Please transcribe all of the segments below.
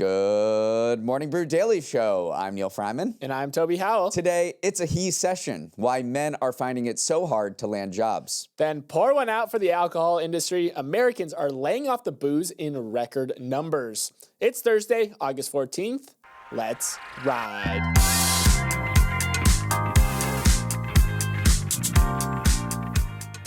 Good morning, Brew Daily show. I'm Neal Freyman. And I'm Toby Howell. Today, it's a he session, why men are finding it so hard to land jobs. Then pour one out for the alcohol industry. Americans are laying off the booze in record numbers. It's Thursday, August 14th. Let's ride.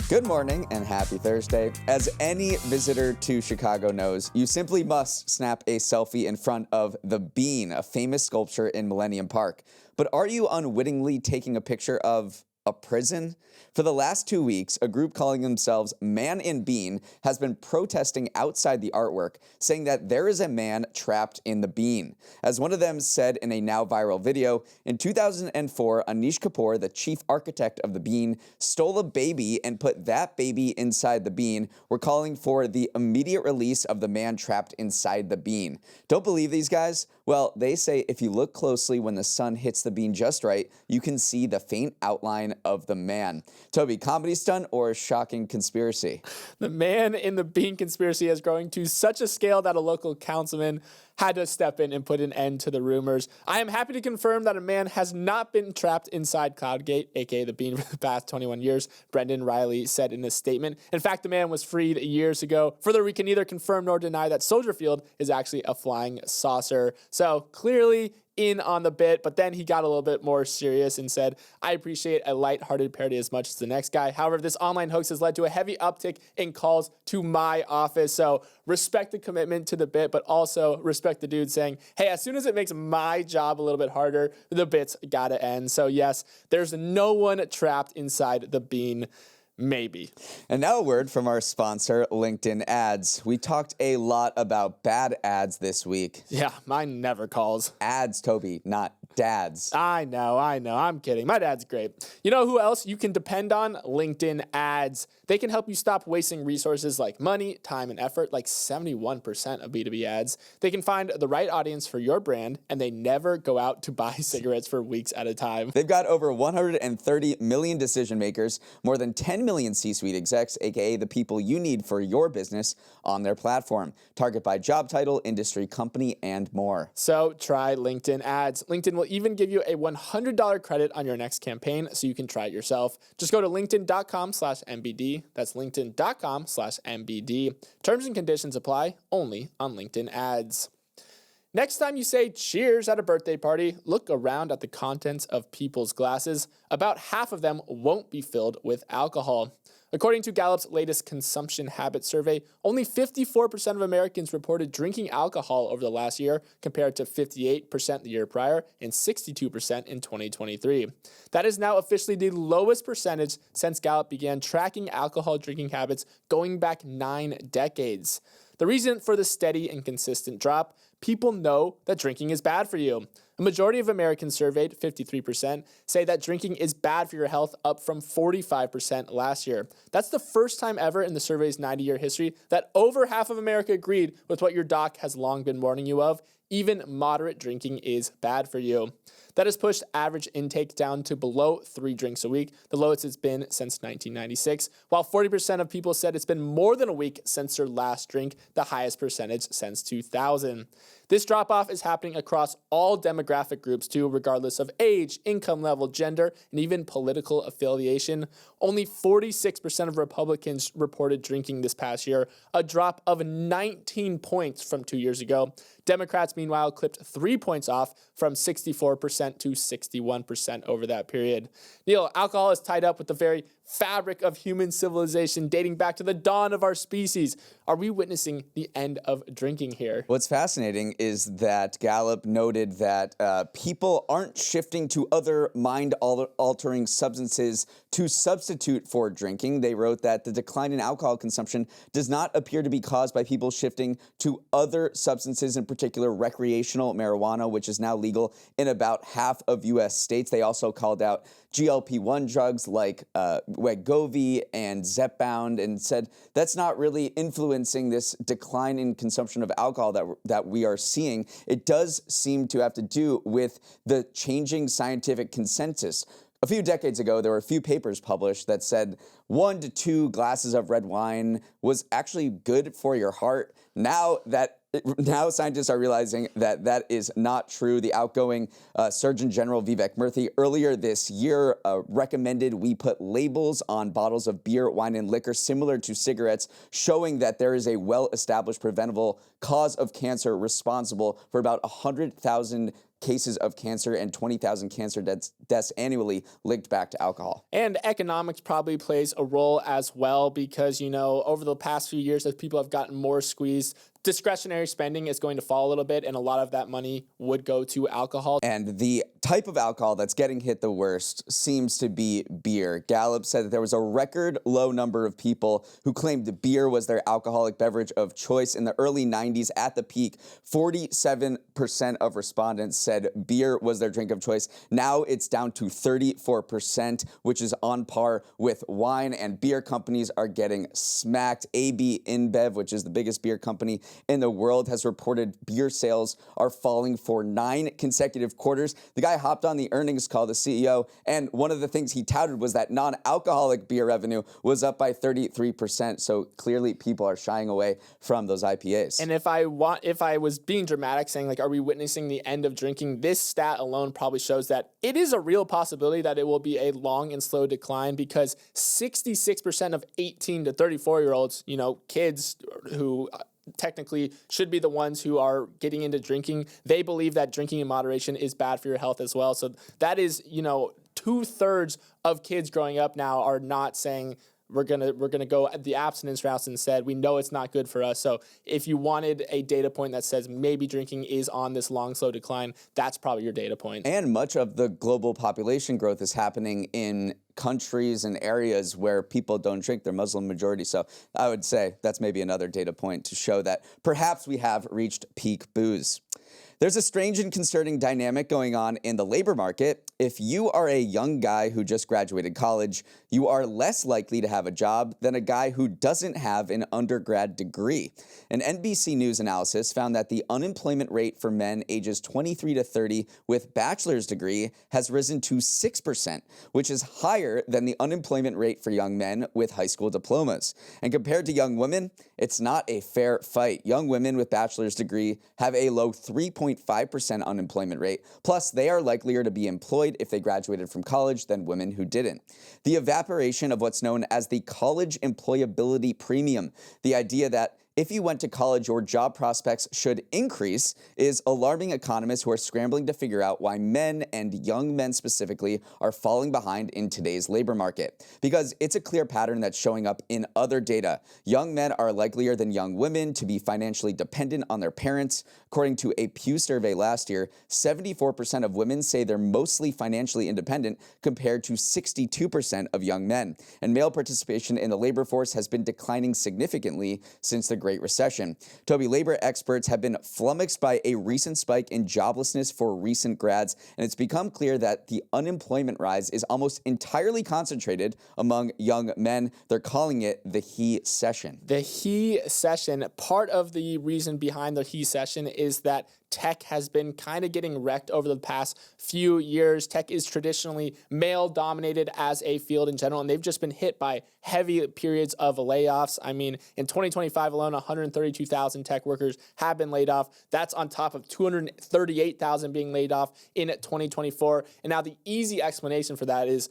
Good morning and happy Thursday. As any visitor to Chicago knows, you simply must snap a selfie in front of the Bean, a famous sculpture in Millennium Park. But are you unwittingly taking a picture of a prison? For the last 2 weeks, a group calling themselves Man in Bean has been protesting outside the artwork, saying that there is a man trapped in the bean. As one of them said in a now viral video, in 2004, Anish Kapoor, the chief architect of the bean, stole a baby and put that baby inside the bean. We're calling for the immediate release of the man trapped inside the bean. Don't believe these guys? Well, they say if you look closely when the sun hits the bean just right, you can see the faint outline of the man. Toby, comedy stunt or shocking conspiracy? The Man in the Bean conspiracy is growing to such a scale that a local councilman had to step in and put an end to the rumors. I am happy to confirm that a man has not been trapped inside Cloudgate, aka the Bean, for the past 21 years, Brendan Riley said in a statement. In fact, the man was freed years ago. Further, we can neither confirm nor deny that Soldier Field is actually a flying saucer. So clearly in on the bit, but then he got a little bit more serious and said, I appreciate a lighthearted parody as much as the next guy. However, this online hoax has led to a heavy uptick in calls to my office. So respect the commitment to the bit, but also respect the dude saying, hey, as soon as it makes my job a little bit harder, the bit's gotta end. So yes, there's no one trapped inside the bean. Maybe. And now a word from our sponsor, LinkedIn Ads. We talked a lot about bad ads this week. Yeah, mine never calls. Ads, Toby, not dads. I know. I'm kidding. My dad's great. You know who else you can depend on? LinkedIn Ads. They can help you stop wasting resources like money, time, and effort, like 71% of B2B ads. They can find the right audience for your brand, and they never go out to buy cigarettes for weeks at a time. They've got over 130 million decision makers, more than 10 million C-suite execs, aka the people you need for your business, on their platform. Target by job title, industry, company, and more. So try LinkedIn Ads. LinkedIn will even give you a $100 credit on your next campaign so you can try it yourself. Just go to linkedin.com/MBD. That's linkedin.com/MBD. Terms and conditions apply only on LinkedIn Ads. Next time you say cheers at a birthday party, look around at the contents of people's glasses. About half of them won't be filled with alcohol. According to Gallup's latest consumption habit survey, only 54% of Americans reported drinking alcohol over the last year, compared to 58% the year prior and 62% in 2023. That is now officially the lowest percentage since Gallup began tracking alcohol drinking habits going back 9 decades. The reason for the steady and consistent drop: people know that drinking is bad for you. A majority of Americans surveyed, 53%, say that drinking is bad for your health, up from 45% last year. That's the first time ever in the survey's 90-year history that over half of America agreed with what your doc has long been warning you of. Even moderate drinking is bad for you. That has pushed average intake down to below 3 drinks a week, the lowest it's been since 1996, while 40% of people said it's been more than a week since their last drink, the highest percentage since 2000. This drop-off is happening across all demographic groups too, regardless of age, income level, gender, and even political affiliation. Only 46% of Republicans reported drinking this past year, a drop of 19 points from 2 years ago. Democrats, meanwhile, clipped 3 points off from 64% to 61% over that period. Neal, alcohol is tied up with the very fabric of human civilization dating back to the dawn of our species. Are we witnessing the end of drinking here? What's fascinating is that Gallup noted that people aren't shifting to other mind-altering substances to substitute for drinking. They wrote that the decline in alcohol consumption does not appear to be caused by people shifting to other substances, in particular recreational marijuana, which is now legal in about half of U.S. states. They also called out GLP-1 drugs like Wegovy and Zepbound, and said that's not really influencing this decline in consumption of alcohol that we are seeing. It does seem to have to do with the changing scientific consensus. A few decades ago, there were a few papers published that said 1 to 2 glasses of red wine was actually good for your heart. Now that now scientists are realizing that that is not true. The outgoing Surgeon General Vivek Murthy earlier this year recommended we put labels on bottles of beer, wine, and liquor similar to cigarettes, showing that there is a well-established preventable cause of cancer responsible for about 100,000 cases of cancer and 20,000 cancer deaths annually linked back to alcohol. And economics probably plays a role as well because, over the past few years, as people have gotten more squeezed, discretionary spending is going to fall a little bit, and a lot of that money would go to alcohol. And the type of alcohol that's getting hit the worst seems to be beer. Gallup said that there was a record low number of people who claimed beer was their alcoholic beverage of choice. In the early 90s, at the peak, 47% of respondents said beer was their drink of choice. Now it's down to 34%, which is on par with wine, and beer companies are getting smacked. AB InBev, which is the biggest beer company in the world, has reported beer sales are falling for 9 consecutive quarters. The guy hopped on the earnings call, the CEO, and one of the things he touted was that non-alcoholic beer revenue was up by 33%. So clearly people are shying away from those IPAs. And if I was being dramatic, saying like, are we witnessing the end of drinking? This stat alone probably shows that it is a real possibility that it will be a long and slow decline, because 66% of 18 to 34-year-olds, kids who technically should be the ones who are getting into drinking, they believe that drinking in moderation is bad for your health as well. So that is, 2/3 of kids growing up now are not saying we're gonna go the abstinence route. Instead, we know it's not good for us. So if you wanted a data point that says maybe drinking is on this long, slow decline, that's probably your data point. And much of the global population growth is happening in countries and areas where people don't drink. They're Muslim majority. So I would say that's maybe another data point to show that perhaps we have reached peak booze. There's a strange and concerning dynamic going on in the labor market. If you are a young guy who just graduated college, you are less likely to have a job than a guy who doesn't have an undergrad degree. An NBC News analysis found that the unemployment rate for men ages 23 to 30 with bachelor's degree has risen to 6%, which is higher than the unemployment rate for young men with high school diplomas. And compared to young women, it's not a fair fight. Young women with bachelor's degree have a low 3.5% unemployment rate. Plus, they are likelier to be employed if they graduated from college than women who didn't. The evaporation of what's known as the college employability premium, the idea that if you went to college, your job prospects should increase, is alarming economists who are scrambling to figure out why men, and young men specifically, are falling behind in today's labor market. Because it's a clear pattern that's showing up in other data. Young men are likelier than young women to be financially dependent on their parents. According to a Pew survey last year, 74% of women say they're mostly financially independent compared to 62% of young men. And male participation in the labor force has been declining significantly since the Great Recession. Toby, labor experts have been flummoxed by a recent spike in joblessness for recent grads, and it's become clear that the unemployment rise is almost entirely concentrated among young men. They're calling it the he session. The he session, part of the reason behind the he session is that tech has been kind of getting wrecked over the past few years. Tech is traditionally male-dominated as a field in general, and they've just been hit by heavy periods of layoffs. I mean, in 2025 alone, 132,000 tech workers have been laid off. That's on top of 238,000 being laid off in 2024. And now the easy explanation for that is,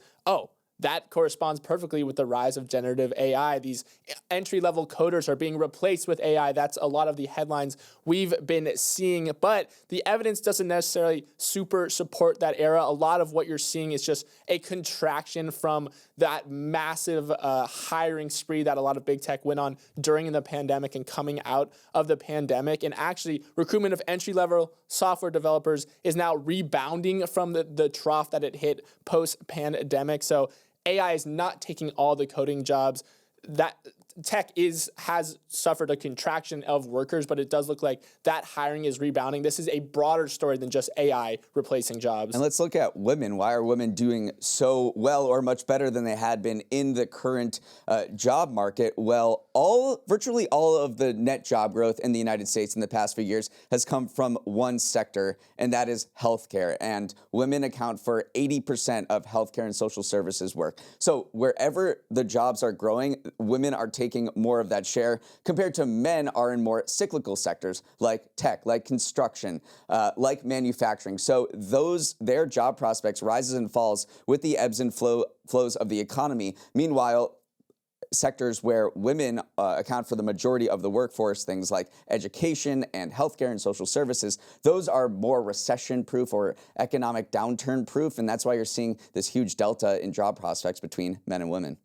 that corresponds perfectly with the rise of generative AI. These entry-level coders are being replaced with AI. That's a lot of the headlines we've been seeing, but the evidence doesn't necessarily super support that era. A lot of what you're seeing is just a contraction from that massive hiring spree that a lot of big tech went on during the pandemic and coming out of the pandemic. And actually, recruitment of entry-level software developers is now rebounding from the trough that it hit post-pandemic. So AI is not taking all the coding jobs. That tech has suffered a contraction of workers, but it does look like that hiring is rebounding. This is a broader story than just AI replacing jobs. And let's look at women. Why are women doing so well or much better than they had been in the current job market? Well, virtually all of the net job growth in the United States in the past few years has come from one sector, and that is healthcare. And women account for 80% of healthcare and social services work. So wherever the jobs are growing, women are taking taking more of that share, compared to men are in more cyclical sectors like tech, like construction, like manufacturing. So their job prospects rises and falls with the ebbs and flows of the economy. Meanwhile, sectors where women account for the majority of the workforce, things like education and healthcare and social services, those are more recession-proof or economic downturn-proof, and that's why you're seeing this huge delta in job prospects between men and women.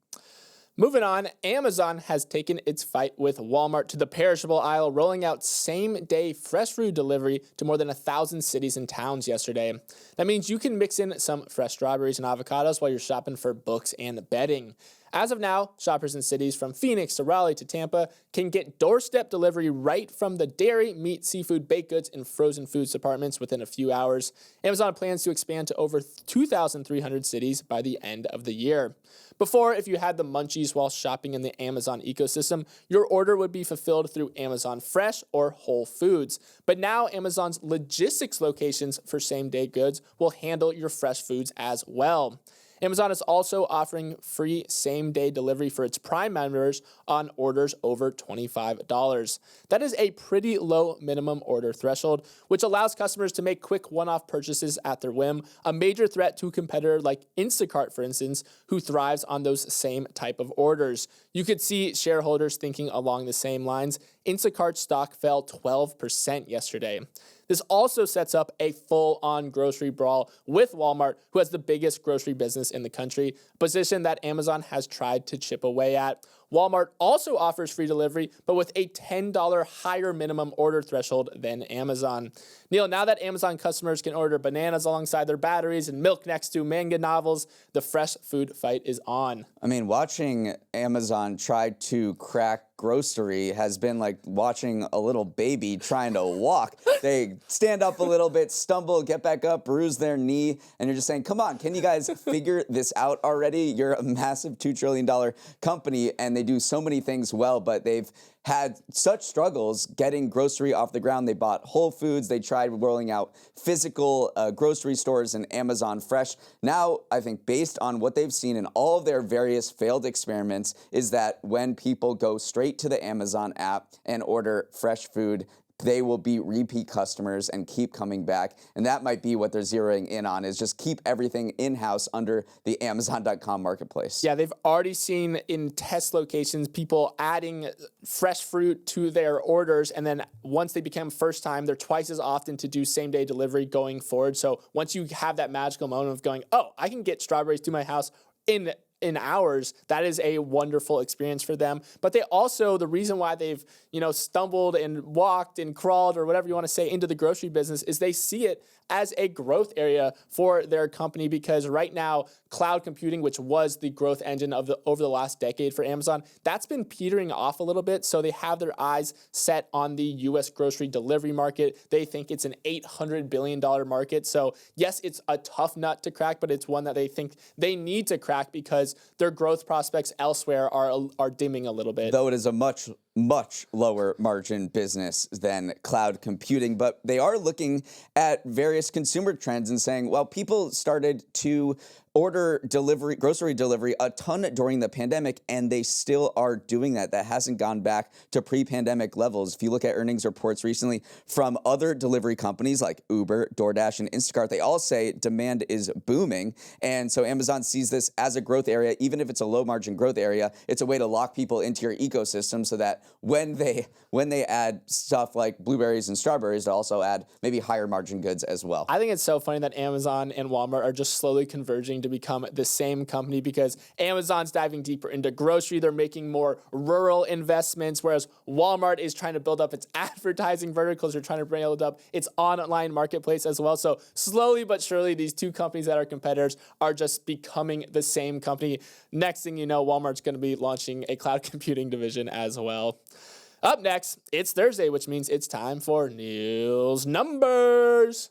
Moving on, Amazon has taken its fight with Walmart to the perishable aisle, rolling out same-day fresh food delivery to more than 1,000 cities and towns yesterday. That means you can mix in some fresh strawberries and avocados while you're shopping for books and bedding. As of now, shoppers in cities from Phoenix to Raleigh to Tampa can get doorstep delivery right from the dairy, meat, seafood, baked goods, and frozen foods departments within a few hours. Amazon plans to expand to over 2,300 cities by the end of the year. Before, if you had the munchies while shopping in the Amazon ecosystem, your order would be fulfilled through Amazon Fresh or Whole Foods. But now Amazon's logistics locations for same-day goods will handle your fresh foods as well. Amazon is also offering free same-day delivery for its Prime members on orders over $25. That is a pretty low minimum order threshold, which allows customers to make quick one-off purchases at their whim, a major threat to a competitor like Instacart, for instance, who thrives on those same type of orders. You could see shareholders thinking along the same lines. Instacart stock fell 12% yesterday. This also sets up a full-on grocery brawl with Walmart, who has the biggest grocery business in the country, a position that Amazon has tried to chip away at. Walmart also offers free delivery, but with a $10 higher minimum order threshold than Amazon. Neal, now that Amazon customers can order bananas alongside their batteries and milk next to manga novels, the fresh food fight is on. I mean, watching Amazon try to crack grocery has been like watching a little baby trying to walk. They stand up a little bit, stumble, get back up, bruise their knee, and you're just saying, come on, can you guys figure this out already? You're a massive $2 trillion company, and they do so many things well, but they've had such struggles getting grocery off the ground. They bought Whole Foods. They tried rolling out physical grocery stores and Amazon Fresh. Now, I think based on what they've seen in all of their various failed experiments is that when people go straight to the Amazon app and order fresh food, they will be repeat customers and keep coming back. And that might be what they're zeroing in on, is just keep everything in-house under the Amazon.com marketplace. Yeah, they've already seen in test locations people adding fresh fruit to their orders, and then once they become first time, they're twice as often to do same-day delivery going forward. So once you have that magical moment of going, oh, I can get strawberries to my house in hours, that is a wonderful experience for them. But they also, the reason why they've, stumbled and walked and crawled or whatever you want to say into the grocery business is they see it as a growth area for their company, because right now, cloud computing, which was the growth engine of over the last decade for Amazon, that's been petering off a little bit. So they have their eyes set on the U.S. grocery delivery market. They think it's an $800 billion market. So yes, it's a tough nut to crack, but it's one that they think they need to crack because their growth prospects elsewhere are dimming a little bit. Though it is a much lower margin business than cloud computing, but they are looking at various consumer trends and saying, well, people started to order grocery delivery a ton during the pandemic, and they still are doing that. That hasn't gone back to pre-pandemic levels. If you look at earnings reports recently from other delivery companies like Uber, DoorDash, and Instacart, they all say demand is booming. And so Amazon sees this as a growth area. Even if it's a low margin growth area, it's a way to lock people into your ecosystem so that when they add stuff like blueberries and strawberries, to also add maybe higher margin goods as well. I think it's so funny that Amazon and Walmart are just slowly converging to become the same company, because Amazon's diving deeper into grocery. They're making more rural investments, whereas Walmart is trying to build up its advertising verticals. They're trying to build up its online marketplace as well. So slowly but surely, these two companies that are competitors are just becoming the same company. Next thing you know, Walmart's going to be launching a cloud computing division as well. Up next, it's Thursday, which means it's time for Neal's Numbers.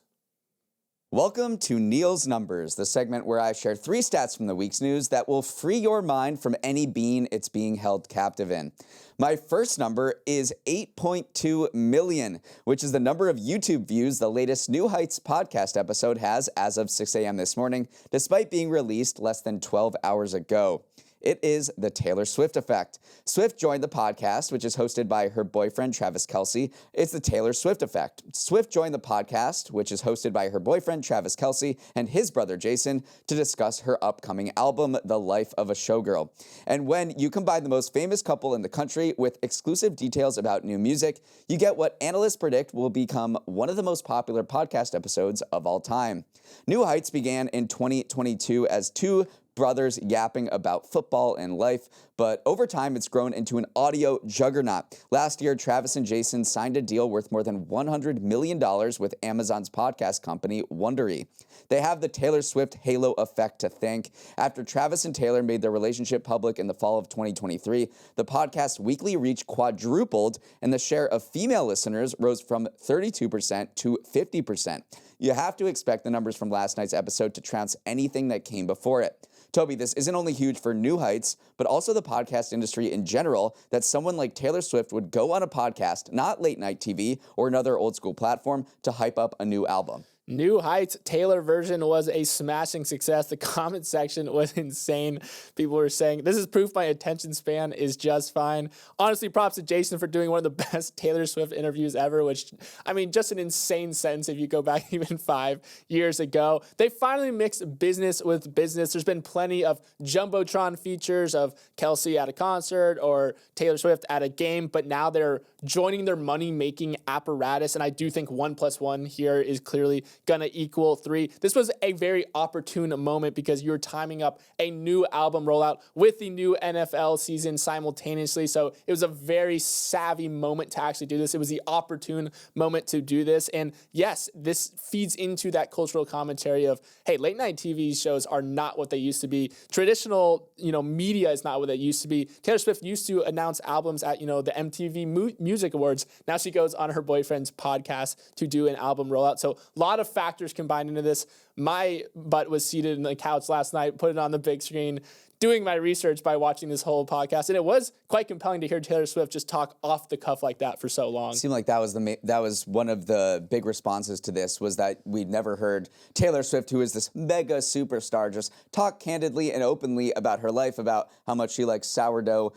Welcome to Neal's Numbers, the segment where I share 3 stats from the week's news that will free your mind from any bean it's being held captive in. My first number is 8.2 million, which is the number of YouTube views the latest New Heights podcast episode has as of 6 a.m. this morning, despite being released less than 12 hours ago. It is the Taylor Swift effect. Swift joined the podcast, which is hosted by her boyfriend, Travis Kelce. It's the Taylor Swift effect. Swift joined the podcast, which is hosted by her boyfriend, Travis Kelce, and his brother, Jason, to discuss her upcoming album, The Life of a Showgirl. And when you combine the most famous couple in the country with exclusive details about new music, you get what analysts predict will become one of the most popular podcast episodes of all time. New Heights began in 2022 as two brothers yapping about football and life, but over time it's grown into an audio juggernaut. Last year, Travis and Jason signed a deal worth more than $100 million with Amazon's podcast company, Wondery. They have the Taylor Swift halo effect to thank. After Travis and Taylor made their relationship public in the fall of 2023, the podcast's weekly reach quadrupled, and the share of female listeners rose from 32% to 50%. You have to expect the numbers from last night's episode to trounce anything that came before it. Toby, this isn't only huge for New Heights, but also the podcast industry in general, that someone like Taylor Swift would go on a podcast, not late night TV or another old school platform, to hype up a new album. New Heights Taylor version was a smashing success. The comment section was insane. People were saying, this is proof my attention span is just fine. Honestly, props to Jason for doing one of the best Taylor Swift interviews ever, which, I mean, just an insane sentence if you go back even 5 years ago. They finally mixed business with business. There's been plenty of Jumbotron features of Kelce at a concert or Taylor Swift at a game, but now they're joining their money-making apparatus, and I do think 1 + 1 here is clearly gonna equal 3. This was a very opportune moment because you're timing up a new album rollout with the new NFL season simultaneously, so it was a very savvy moment to actually do this. It was the opportune moment to do this, and yes, this feeds into that cultural commentary of, hey, late night TV shows are not what they used to be. Traditional, media is not what they used to be. Taylor Swift used to announce albums at, the MTV Music Awards. Now she goes on her boyfriend's podcast to do an album rollout. So a lot of factors combined into this. My butt was seated in the couch last night, put it on the big screen, doing my research by watching this whole podcast, and it was quite compelling to hear Taylor Swift just talk off the cuff like that for so long. It seemed like that was one of the big responses to this, was that we'd never heard Taylor Swift, who is this mega superstar, just talk candidly and openly about her life, about how much she likes sourdough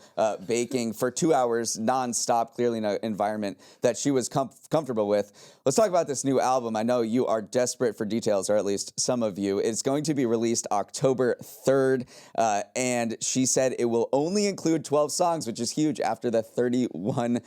baking for 2 hours nonstop, clearly in an environment that she was comfortable with. Let's talk about this new album. I know you are desperate for details, or at least some of you. It's going to be released October 3rd. And she said it will only include 12 songs, which is huge after the 31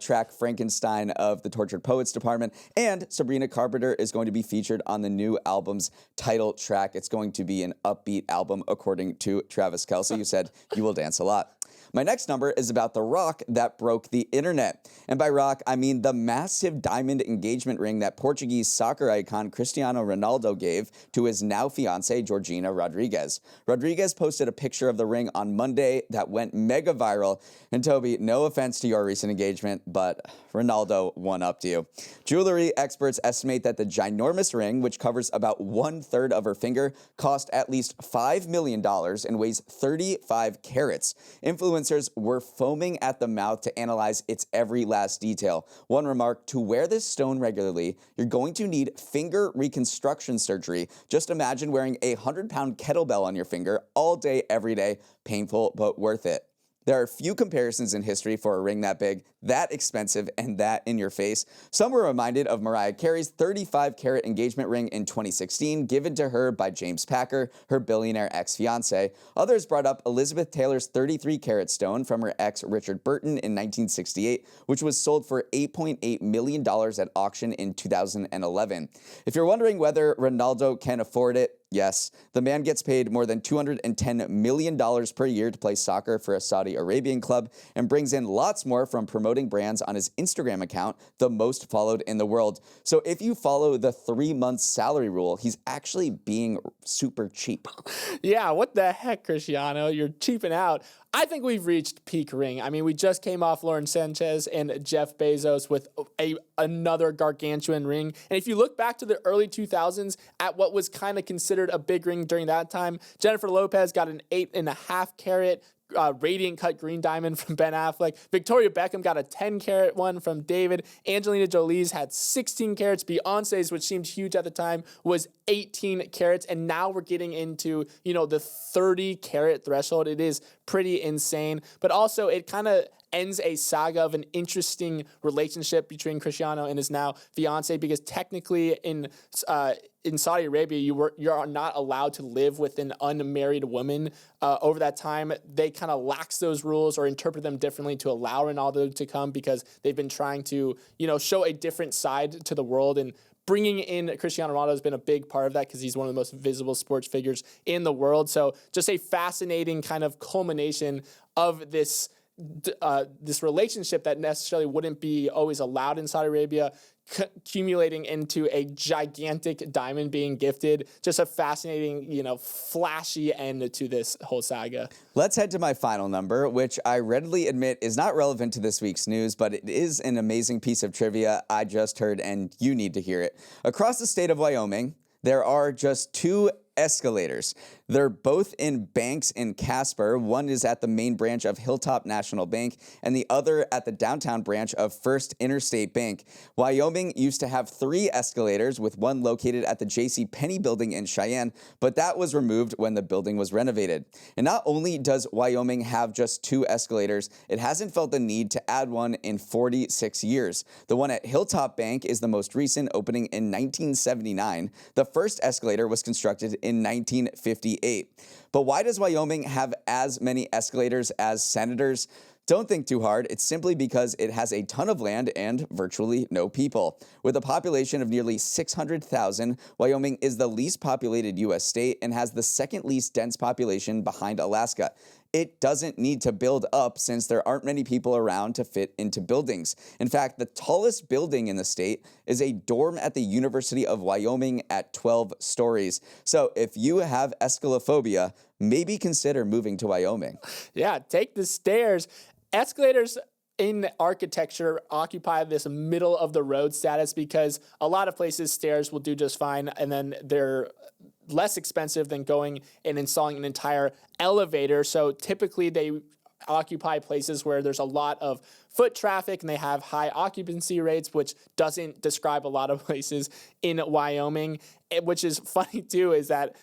track Frankenstein of the Tortured Poets department. And Sabrina Carpenter is going to be featured on the new album's title track. It's going to be an upbeat album, according to Travis Kelce, who said, "You will dance a lot." My next number is about the rock that broke the internet. And by rock, I mean the massive diamond engagement ring that Portuguese soccer icon Cristiano Ronaldo gave to his now fiancée, Georgina Rodriguez. Rodriguez posted a picture of the ring on Monday that went mega viral. And Toby, no offense to your recent engagement, but Ronaldo one-upped you. Jewelry experts estimate that the ginormous ring, which covers about 1/3 of her finger, cost at least $5 million and weighs 35 carats. Influencers were foaming at the mouth to analyze its every last detail. One remarked, "To wear this stone regularly, you're going to need finger reconstruction surgery. Just imagine wearing a 100-pound kettlebell on your finger all day, every day. Painful, but worth it." There are few comparisons in history for a ring that big, that expensive, and that in your face. Some were reminded of Mariah Carey's 35-carat engagement ring in 2016, given to her by James Packer, her billionaire ex-fiancé. Others brought up Elizabeth Taylor's 33-carat stone from her ex Richard Burton in 1968, which was sold for $8.8 million at auction in 2011. If you're wondering whether Ronaldo can afford it, yes, the man gets paid more than $210 million per year to play soccer for a Saudi Arabian club and brings in lots more from promoting brands on his Instagram account, the most followed in the world. So if you follow the 3-month salary rule, he's actually being super cheap. Yeah, what the heck, Cristiano? You're cheaping out. I think we've reached peak ring. I mean, we just came off Lauren Sanchez and Jeff Bezos with another gargantuan ring. And if you look back to the early 2000s at what was kind of considered a big ring during that time, Jennifer Lopez got an 8.5 carat. radiant cut green diamond from Ben Affleck. Victoria Beckham got a 10-carat one from David. Angelina Jolie's had 16 carats. Beyonce's, which seemed huge at the time, was 18 carats. And now we're getting into, the 30-carat threshold. It is pretty insane. But also, it kind of ends a saga of an interesting relationship between Cristiano and his now fiance, because technically in Saudi Arabia, you are not allowed to live with an unmarried woman. Over that time, they kind of lax those rules or interpret them differently to allow Ronaldo to come, because they've been trying to, show a different side to the world. And bringing in Cristiano Ronaldo has been a big part of that, because he's one of the most visible sports figures in the world. So just a fascinating kind of culmination of this relationship that necessarily wouldn't be always allowed in Saudi Arabia, accumulating into a gigantic diamond being gifted. Just a fascinating, flashy end to this whole saga. Let's head to my final number, which I readily admit is not relevant to this week's news, but it is an amazing piece of trivia I just heard, and you need to hear it. Across the state of Wyoming, there are just 2 escalators. They're both in banks in Casper. One is at the main branch of Hilltop National Bank, and the other at the downtown branch of First Interstate Bank. Wyoming used to have 3 escalators, with one located at the J.C. Penney building in Cheyenne, but that was removed when the building was renovated. And not only does Wyoming have just 2 escalators, it hasn't felt the need to add one in 46 years. The one at Hilltop Bank is the most recent, opening in 1979. The first escalator was constructed in 1958. But why does Wyoming have as many escalators as senators? Don't think too hard. It's simply because it has a ton of land and virtually no people. With a population of nearly 600,000, Wyoming is the least populated U.S. state and has the second least dense population behind Alaska. It doesn't need to build up, since there aren't many people around to fit into buildings. In fact, the tallest building in the state is a dorm at the University of Wyoming at 12 stories. So if you have escalophobia, maybe consider moving to Wyoming. Yeah, take the stairs. Escalators in architecture occupy this middle of the road status, because a lot of places stairs will do just fine, and then they're less expensive than going and installing an entire elevator. So typically they occupy places where there's a lot of foot traffic and they have high occupancy rates, which doesn't describe a lot of places in Wyoming. Which is funny too, is that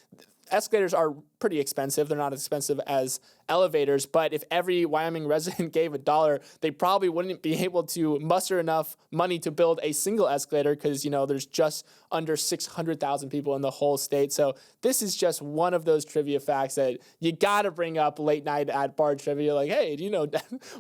escalators are pretty expensive. They're not as expensive as elevators, but if every Wyoming resident gave $1, they probably wouldn't be able to muster enough money to build a single escalator, because, there's just under 600,000 people in the whole state. So this is just one of those trivia facts that you got to bring up late night at bar trivia. Like, hey, do you know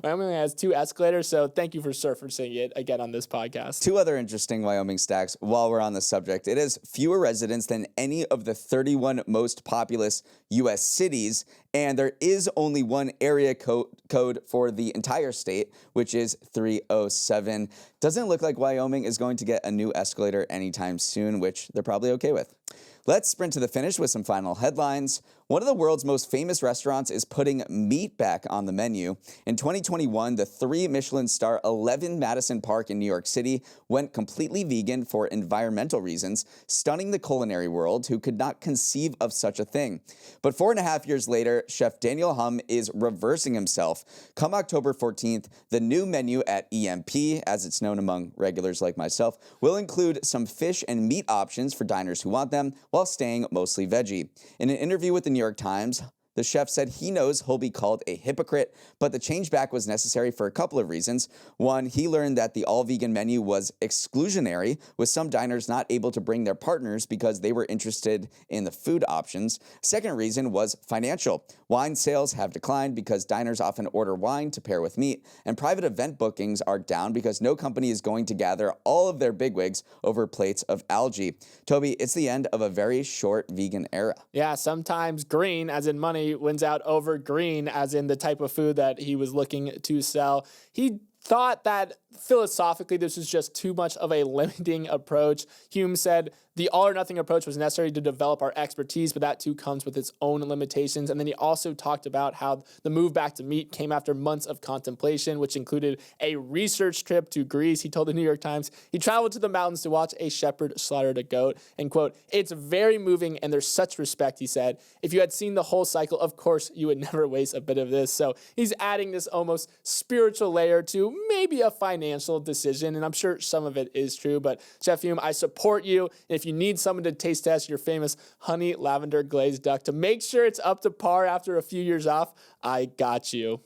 Wyoming has 2 escalators? So thank you for surfacing it again on this podcast. 2 other interesting Wyoming stacks while we're on the subject. It has fewer residents than any of the 31 most populous U.S. cities, and there is only one area code for the entire state, which is 307. Doesn't look like Wyoming is going to get a new escalator anytime soon, which they're probably okay with. Let's sprint to the finish with some final headlines. One of the world's most famous restaurants is putting meat back on the menu. In 2021, the 3 Michelin star 11 Madison Park in New York City went completely vegan for environmental reasons, stunning the culinary world, who could not conceive of such a thing. But 4.5 years later, Chef Daniel Hum is reversing himself. Come October 14th, the new menu at EMP, as it's known among regulars like myself, will include some fish and meat options for diners who want them, while staying mostly veggie. In an interview with the New York Times, the chef said he knows he'll be called a hypocrite, but the change back was necessary for a couple of reasons. One, he learned that the all-vegan menu was exclusionary, with some diners not able to bring their partners because they were interested in the food options. Second reason was financial. Wine sales have declined because diners often order wine to pair with meat, and private event bookings are down because no company is going to gather all of their bigwigs over plates of algae. Toby, it's the end of a very short vegan era. Yeah, sometimes green, as in money, wins out over green, as in the type of food that he was looking to sell. He thought that philosophically this was just too much of a limiting approach. Hume said the all or nothing approach was necessary to develop our expertise, but that too comes with its own limitations. And then he also talked about how the move back to meat came after months of contemplation, which included a research trip to Greece. He told the New York Times he traveled to the mountains to watch a shepherd slaughter a goat, and quote, "It's very moving and there's such respect," he said. "If you had seen the whole cycle, of course you would never waste a bit of this." So he's adding this almost spiritual layer to maybe a financial decision, and I'm sure some of it is true, but Chef Hume, I support you. And if you need someone to taste test your famous honey lavender glazed duck to make sure it's up to par after a few years off, I got you.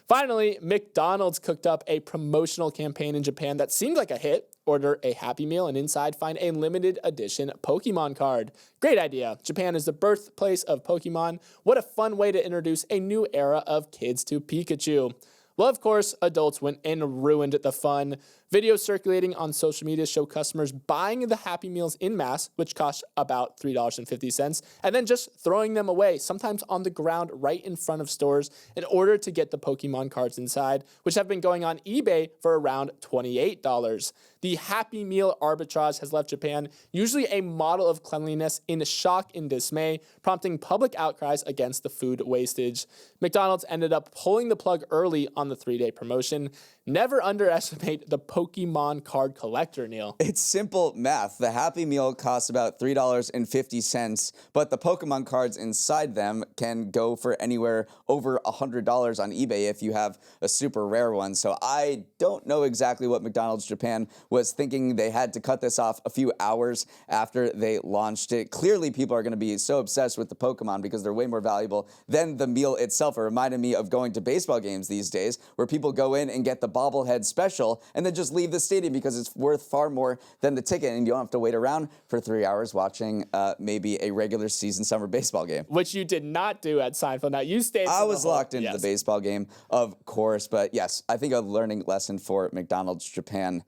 Finally, McDonald's cooked up a promotional campaign in Japan that seemed like a hit. Order a Happy Meal and inside find a limited edition Pokemon card. Great idea. Japan is the birthplace of Pokemon. What a fun way to introduce a new era of kids to Pikachu. Well, of course, adults went and ruined the fun. Videos circulating on social media show customers buying the Happy Meals in mass, which cost about $3.50, and then just throwing them away, sometimes on the ground right in front of stores, in order to get the Pokemon cards inside, which have been going on eBay for around $28. The Happy Meal arbitrage has left Japan, usually a model of cleanliness, in shock and dismay, prompting public outcries against the food wastage. McDonald's ended up pulling the plug early on the 3-day promotion. Never underestimate the Pokemon card collector, Neal. It's simple math. The Happy Meal costs about $3.50, but the Pokemon cards inside them can go for anywhere over $100 on eBay if you have a super rare one. So I don't know exactly what McDonald's Japan was thinking. They had to cut this off a few hours after they launched it. Clearly, people are going to be so obsessed with the Pokemon because they're way more valuable than the meal itself. It reminded me of going to baseball games these days where people go in and get the bobblehead special and then just leave the stadium because it's worth far more than the ticket, and you don't have to wait around for 3 hours watching maybe a regular season summer baseball game. Which you did not do at Seinfeld. Now, you stayed. I was locked into the baseball game, of course, but yes, I think a learning lesson for McDonald's Japan.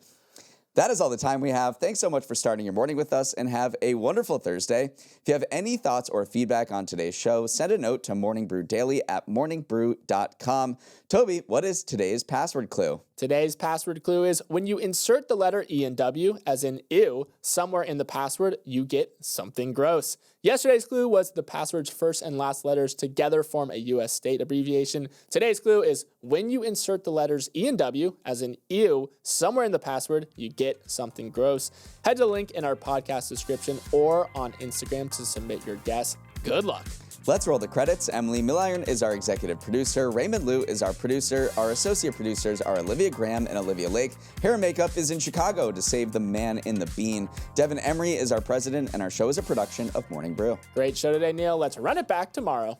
That is all the time we have. Thanks so much for starting your morning with us, and have a wonderful Thursday. If you have any thoughts or feedback on today's show, send a note to Morning Brew Daily at morningbrew.com. Toby, what is today's password clue? Today's password clue is when you insert the letter E and W, as in ew, somewhere in the password, you get something gross. Yesterday's clue was the password's first and last letters together form a U.S. state abbreviation. Today's clue is when you insert the letters E and W, as in ew, somewhere in the password, you get something gross. Head to the link in our podcast description or on Instagram to submit your guess. Good luck. Let's roll the credits. Emily Milliron is our executive producer. Raymond Liu is our producer. Our associate producers are Olivia Graham and Olivia Lake. Hair and makeup is in Chicago to save the man in the bean. Devin Emery is our president, and our show is a production of Morning Brew. Great show today, Neal. Let's run it back tomorrow.